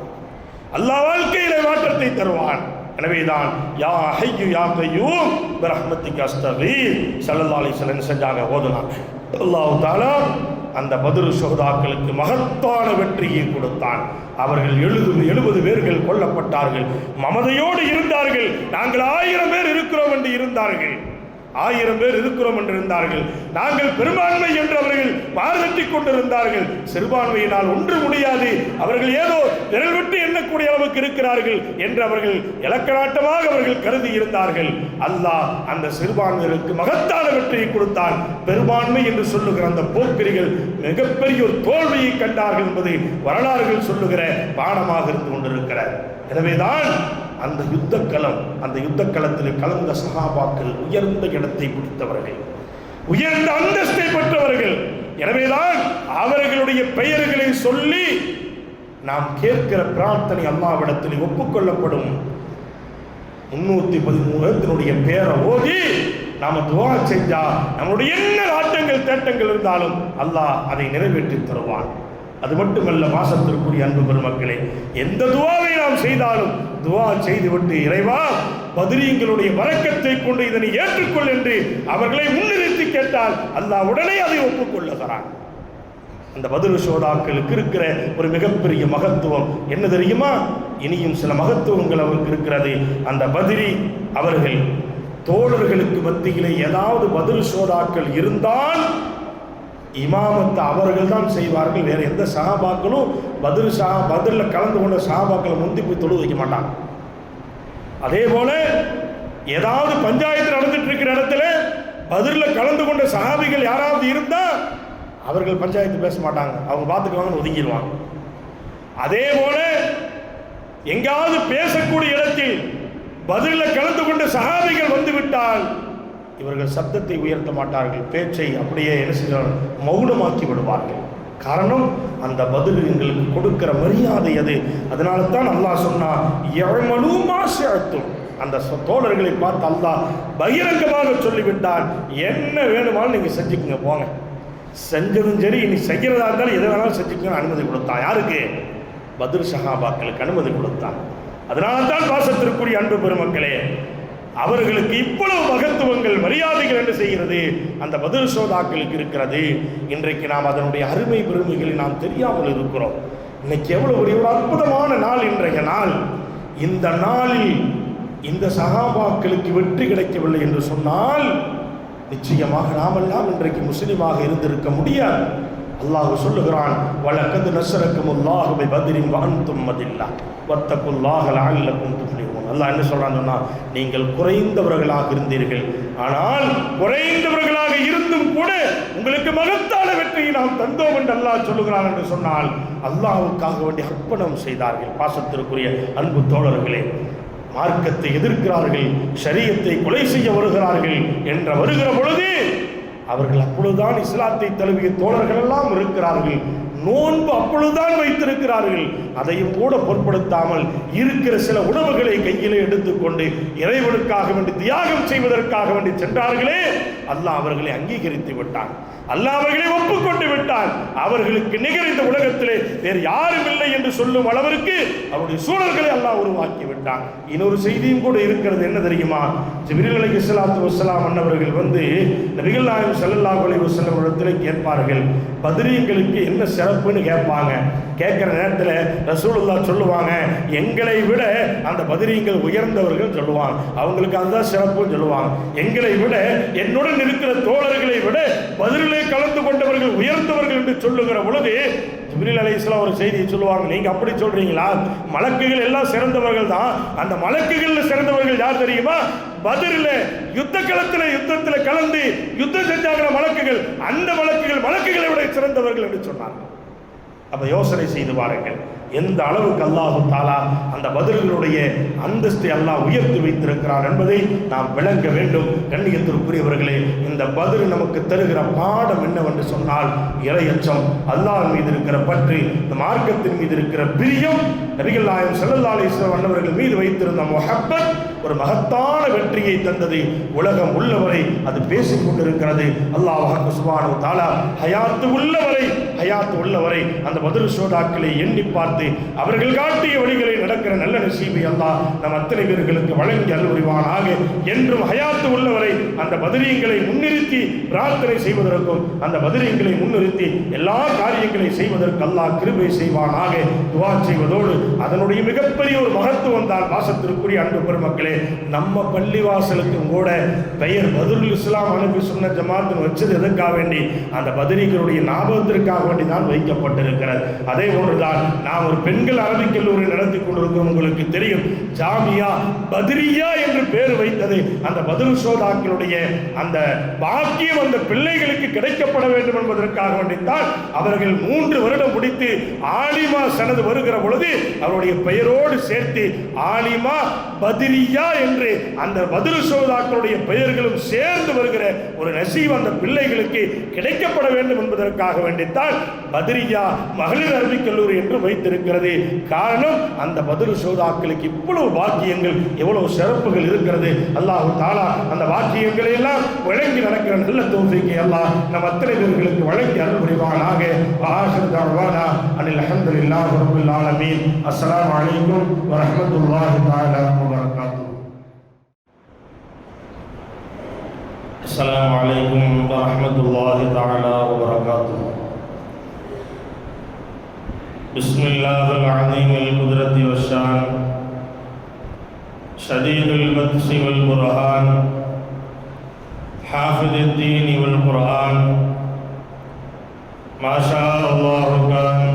அல்லாஹ் வாழ்க்கையிலே மாற்றத்தை தருவான். எனவேதான் யா ஹய்யு யா கய்யூம் பிரஹ்மத்திக அஸ்தகீஸ் ஸல்லல்லாஹு அலைஹி வஸல்லம் செஞ்சாங்க, ஓதுனாங்க. அல்லாஹ் தஆலா அந்த பத்ர் ஷஹதாக்களுக்கு மகத்தான வெற்றியை கொடுத்தான். அவர்கள் 70 பேர்கள் கொல்லப்பட்டார்கள். மமதையோடு இருந்தார்கள். நாங்கள் 1000 பேர் இருக்கிறோம் என்று இருந்தார்கள். 1000 பேர் இருக்கிறோம் என்று இருந்தார்கள். நாங்கள் பெரும்பான்மை என்று அவர்கள் மாறுதட்டி கொண்டிருந்தார்கள். சிறுபான்மையினால் ஒன்று முடியாது, அவர்கள் ஏதோ விரல் விட்டு எண்ணக்கூடிய அளவுக்கு இருக்கிறார்கள் என்று அவர்கள் இலக்கணாட்டமாக அவர்கள் கருதி இருந்தார்கள். அல்லாஹ் அந்த சிறுபான்மையினருக்கு மகத்தான வெற்றியை கொடுத்தான். பெரும்பான்மை என்று சொல்லுகிற அந்த போக்கிரிகள் மிகப்பெரிய ஒரு தோல்வியை கண்டார்கள் என்பதை வரலாறுகள் சொல்லுகிற பாடமாக இருந்து கொண்டிருக்கிறார். எனவேதான் அந்த யுத்த களத்தில் கலந்த சஹாபாக்கள் உயர்ந்த இடத்தை பிடித்தவர்கள், உயர்ந்த அந்தஸ்தை பெற்றவர்கள். எனவேதான் அவர்களுடைய பெயர்களை சொல்லி நாம் கேட்கிற பிரார்த்தனை அல்லாஹ்விடத்தில் ஒப்புக்கொள்ளப்படும். 313 பேரை ஓதி நாம துஆ செஞ்சா நம்முடைய என்ன ஆட்டங்கள் தேட்டங்கள் இருந்தாலும் அல்லாஹ் அதை நிறைவேற்றி தருவான். அது மட்டுமல்ல, வாசத்திற்குரிய அன்பு பெருமக்களே, எந்த துஆவை நாம் செய்தாலும் துஆ செய்துவிட்டு இறைவா பத்ரீங்களுடைய வரக்கத்தை கொண்டு இதனை ஏற்றுக்கொள் என்று அவர்களை முன்னிறுத்தி கேட்டால் அல்லாஹ் உடனே அதை ஒப்புக்கொள்ளுகிறான். அந்த பத்ர் ஷஹதாக்களுக்கு இருக்கிற ஒரு மிகப்பெரிய மகத்துவம் என்ன தெரியுமா? இனியும் சில மகத்துவங்கள் அவருக்கு இருக்கிறது. அந்த பத்ரி அவர்கள் தோழர்களுக்கு மத்தியிலே ஏதாவது பத்ர் ஷஹதாக்கள் இருந்தால் இமாமத்தை அவர்கள் தான் செய்வார்கள். வேற எந்த சஹாபாக்களும் பத்ரில் கலந்து கொண்ட சஹாபாக்களை முந்தி போய் தொழு வைக்க மாட்டாங்க. அதே போல ஏதாவது பஞ்சாயத்து நடந்துட்டு இருக்கிற இடத்துல பதிரில் கலந்து கொண்ட சஹாபிகள் யாராவது இருந்தால் அவர்கள் பஞ்சாயத்து பேச மாட்டாங்க, அவங்க பார்த்துக்குவாங்கன்னு ஒதுங்கிடுவாங்க. அதே போல எங்காவது பேசக்கூடிய இடத்தில் பதிலில் கலந்து கொண்ட சஹாபிகள் வந்துவிட்டால் இவர்கள் சப்தத்தை உயர்த்த மாட்டார்கள், பேச்சை அப்படியே என்ன செய்வார்கள், மௌனமாக்கி விடுவார்கள். காரணம், அந்த பதில் எங்களுக்கு கொடுக்கிற மரியாதை அது. அதனால தான் அல்லாஹ் சொன்னான், யஅமலூமா ஷஅத்தும். அந்த தோழர்களை பார்த்து அல்லாஹ் பகிரங்கமாக சொல்லிவிட்டான், என்ன வேணுமாலும் நீங்கள் செஞ்சுக்குங்க, போங்க, செஞ்சதும் சரி, இனி செய்கிறதா இருந்தாலும் எதை வேணாலும் செஞ்சுக்கணும்னு அனுமதி கொடுத்தான். யாருக்கு? பத்ர் சஹாபாக்களுக்கு அனுமதி கொடுத்தான். அதனால தான் பாசத்திற்குரிய அன்பு பெருமக்களே, அவர்களுக்கு இவ்வளவு மகத்துவங்கள் மரியாதைகள் என்ன செய்கிறது, அந்த பத்ர் ஷோதாக்களுக்கு இருக்கிறது. இன்றைக்கு நாம் அதனுடைய அருமை பெருமைகளை நாம் தெரியாமல் இருக்கிறோம். இன்னைக்கு எவ்வளவு ஒரு அற்புதமான நாள் இன்றைய நாள். இந்த நாளில் இந்த சஹாபாக்களுக்கு வெற்றி கிடைக்கவில்லை என்று சொன்னால் நிச்சயமாக நாமெல்லாம் இன்றைக்கு முஸ்லிமாக இருந்திருக்க முடியாது. அல்லாஹ் சொல்லுகிறான், வலக்கத் நஸரக்குமுல்லாஹு பிபத்ரின் வஅன்தும் மதில்லா வத்தகுல்லாஹ லஅல்லகும் துஃப்லிஹூன். அல்லாஹ் என்ன சொல்றான்னு சொன்னா, நீங்கள் குறைந்தவர்களாக இருந்தீர்கள், ஆனால் குறைந்தவர்களாக இருந்தும் கூட உங்களுக்கு மகத்தான வெற்றியை நாம் தந்தோம் என்று அல்லாஹ் சொல்லுகிறான் என்று சொன்னால் அல்லாஹ்வுக்காக வேண்டி அர்ப்பணம் செய்தார்கள். பாசத்திற்குரிய அன்பு தோழர்களே, மார்க்கத்தை எதிர்க்கிறார்கள், ஷரியத்தை கொலை செய்ய வருகிறார்கள் என்ற வருகிற பொழுது அவர்கள் அப்பொழுதுதான் இஸ்லாத்தை தழுவிய தோழர்கள் எல்லாம் இருக்கிறார்கள். நோன்பு அப்பொழுதுதான் வைத்திருக்கிறார்கள். அதையும் கூட பொருட்படுத்தாமல் இருக்கிற சில உணவுகளை கையிலே எடுத்துக்கொண்டு இறைவனுக்காக வேண்டி தியாகம் செய்வதற்காக வேண்டி சென்றார்களே, அல்லாஹ் அவர்களை அங்கீகரித்து விட்டான், அல்லாஹ் அவர்களை ஒப்புக்கொண்டு விட்டான். அவர்களுக்கு நிகர் இந்த உலகத்திலே வேறு யாரும் இல்லை என்று சொல்லும் அளவிற்கு அவருடைய சூழல்களை அல்லாஹ் உருவாக்கி விட்டான். இன்னொரு செய்தியும் கூட இருக்கிறது, என்ன தெரியுமா? ஜிப்ரீல் அலைஹிஸ்ஸலாத்து வஸ்ஸலாம் அன்னவர்கள் வந்து நபிகள் நாயகம் ஸல்லல்லாஹு அலைஹி வஸல்லம் இடத்தில் கேட்பார்கள், பத்ரீங்களுக்கு என்ன சிறப்புன்னு கேட்பாங்க. கேட்கிற நேரத்தில் ரசூலுல்லாஹ் சொல்லுவாங்க, எங்களை விட அந்த பத்ரீங்கள் உயர்ந்தவர்கள் சொல்லுவாங்க, அவங்களுக்கு அதுதான் சிறப்புன்னு சொல்லுவாங்க. எங்களை விட, என்னுடன் இருக்கிற தோழர்களை விட பத்ரிலே கலந்து கொண்டவர்கள் உயர்ந்தவர்கள் என்று சொல்லுகிற பொழுது ஜிப்ரீல் அலைஹிஸ்ஸலாம் ஒரு செய்தியை சொல்லுவாங்க, நீங்க அப்படி சொல்றீங்களா? மலக்குகள் எல்லாம் சிறந்தவர்கள் தான், அந்த மலக்குகள் சிறந்தவர்கள் யார் தெரியுமா? பத்ரில் யுத்த யுத்தத்தில் கலந்து யுத்தம் செஞ்சாங்கிற மலக்குகள், அந்த மலக்குகளை விட சிறந்தவர்கள் என்று சொன்னார்கள். அப்ப யோசனை செய்து பாருங்கள், எந்த அளவுக்கு அல்லாஹு தாலா அந்த பத்ர்களுடைய அந்தஸ்தை அல்லாஹ் உயர்த்தி வைத்திருக்கிறார் என்பதை நாம் விளங்க வேண்டும். கண்ணியத்திற்குரியவர்களே, இந்த பத்ர் நமக்கு தருகிற பாடம் என்னவென்று சொன்னால் இறையச்சம், அல்லாஹ் மீது இருக்கிற பற்று, இந்த மார்க்கத்தின் மீது இருக்கிற பிரியம், நபிகள் நாயகம் ஸல்லல்லாஹு அலைஹி வஸல்லம் அன்னவர்கள் மீது வைத்திருந்த முஹப்பத் ஒரு மகத்தான வெற்றியை தந்தது. உலகம் உள்ளவரை அது பேசிக் கொண்டிருக்கிறது. அல்லாஹ் சுப்ஹானஹு வ தஆலா ஹயாத்து உள்ளவரை அந்த பத்ர் ஷோதாக்களை எண்ணி பார்த்து அவர்கள் காட்டிய வழிகளை நடக்கிற நல்ல நசீபை அல்லாஹ் நம் அத்தனை பேர்களுக்கு வழங்கி அருள் புரிவானாக. என்றும் ஹயாத்து உள்ளவரை அந்த பத்ரீங்களை முன்னிறுத்தி பிரார்த்தனை செய்வதற்கும் அந்த பத்ரீங்களை முன்னிறுத்தி எல்லா காரியங்களை செய்வதற்கு அல்லாஹ் கிருபை செய்வானாக. துஆ செய்வதோடு அதனுடைய மிகப்பெரிய ஒரு மகத்துவம் தான் பாசத்திற்குரிய அன்பு பெருமக்களே, நம்ம பள்ளிவாசலுக்கும் கூட பெயர் பத்ருல் இஸ்லாம் அனுப்பி சொன்ன ஜமாத்துன்னு வச்சது எதற்காக வேண்டி? அந்த பத்ரீகளுடைய ஞாபகத்திற்காக வேண்டி தான் வைக்கப்பட்டிருக்கிறது. அதே போன்றுதான் நாம் ஒரு பெண்கள் அரபிக் கல்லூரி நடத்தி கொண்டிருக்கிறோம். உங்களுக்கு தெரியும், ஜாமியா பத்ரியா என்று பேர் வைத்தது அந்த பத்ர் ஷோதாக்களுடைய அந்த பாக்கியம் அந்த பிள்ளைகளுக்கு கிடைக்கப்பட வேண்டும் என்பதற்காக வேண்டித்தான். அவர்கள் 3 வருடம் முடித்து ஆலிமா சனது வருகிற பொழுது அவருடைய பெயரோடு சேர்த்து ஆலிமா பத்ரியா என்று அந்த பத்ர் ஷோதாக்களுடைய பெயர்களும் சேர்ந்து வருகிற ஒரு நசீப் அந்த பிள்ளைகளுக்கு கிடைக்கப்பட வேண்டும் என்பதற்காக வேண்டித்தான் பத்ரியா மகளிர் அரபிக் கல்லூரி என்று வைத்திருக்கிறது. காரணம், அந்த பத்ர் ஷோதாக்களுக்கு இவ்வளவு பாக்கியங்கள், எவ்வளவு சிறப்புகள் இருக்கிறது. அல்லாஹ் தஆலா அந்த பாக்கியங்களை எல்லாம் வழங்கி நடக்கிற நல்ல தௌஃபீக்கை அல்லாஹ் நம் அத்தனை பேர்களுக்கு வழங்கி அருள் புரிவானாக. ஆகிர் தஅவானா அனில் ஹம்துலில்லாஹி ரப்பில் ஆலமீன். அஸ்ஸலாமு அலைக்கும் வ ரஹ்மத்துல்லாஹி தஆலா வ பரகாத்துஹு. அஸ்ஸலாமு அலைக்கும் வ ரஹ்மத்துல்லாஹி தஆலா வ பரகாத்துஹு. பிஸ்மில்லாஹில் அஸீமில் குத்ரத்தி வஷ்ஷான் ஷதீதுல் பத்ஸி வல் புர்ஹான் ஹாஃபிதுத் தீனி வல் குர்ஆன் மா ஷா அல்லாஹு கான்